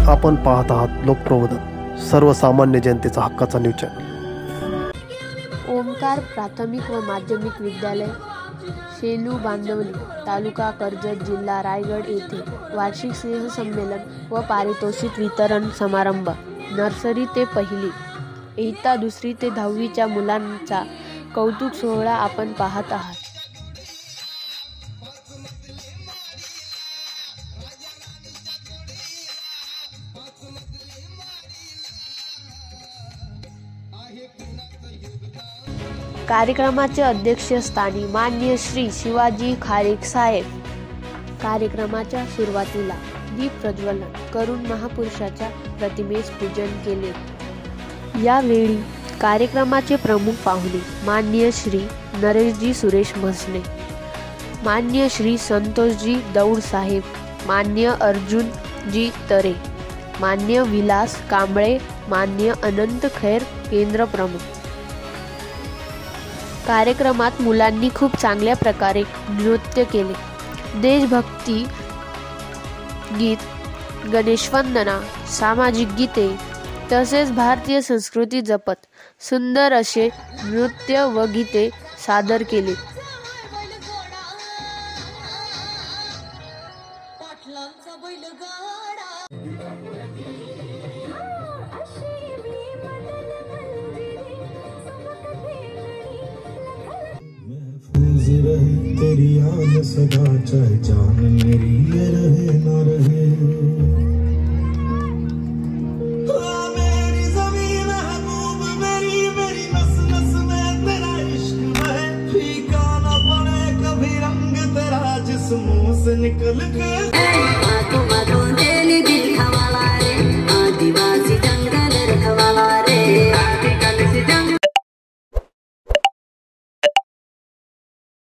आपण पाहत आहात लोकप्रबोधन, सर्वसामान्य जनतेचा हक्काचा न्यूज चॅनल। ओमकार प्राथमिक व माध्यमिक विद्यालय, शेलू बांदवली, तालुका कर्जत, जिल्हा रायगड येथे वार्षिक स्नेहसंमेलन व पारितोषिक वितरण समारंभ। नर्सरी ते पहिली, इयत्ता 2री ते 10वीच्या मुलांचा कौतुक सोहळा आपण पाहत आहात। कार्यक्रमाचे अध्यक्षस्थानी माननीय श्री शिवाजी खारीक साहेब। कार्यक्रमाच्या सुरुवातीला दीप प्रज्वलन करून महापुरुषाच्या प्रतिमेस पूजन केले। यावेळी कार्यक्रमाचे प्रमुख पाहुणे माननीय श्री नरेशजी सुरेश म्हसले, माननीय श्री संतोषजी दौड साहेब, माननीय अर्जुनजी तरे, माननीय विलास कांबळे, माननीय अनंत खैर केंद्र प्रमुख। कार्यक्रमात मुलांनी खूप चांगल्या प्रकारे नृत्य केले। देशभक्ती गीत, गणेशवंदना, सामाजिक गीते तसेच भारतीय संस्कृती जपत सुंदर असे नृत्य व गीते सादर केले। तेरी याद सदा, चाहे जान मेरी ये रहे ना रहे। मेरी ज़मीन महबूब मेरी, मेरी नस नस में तेरा इश्क है। फीका ना पड़े कभी रंग तेरा जिस्मों से निकल के।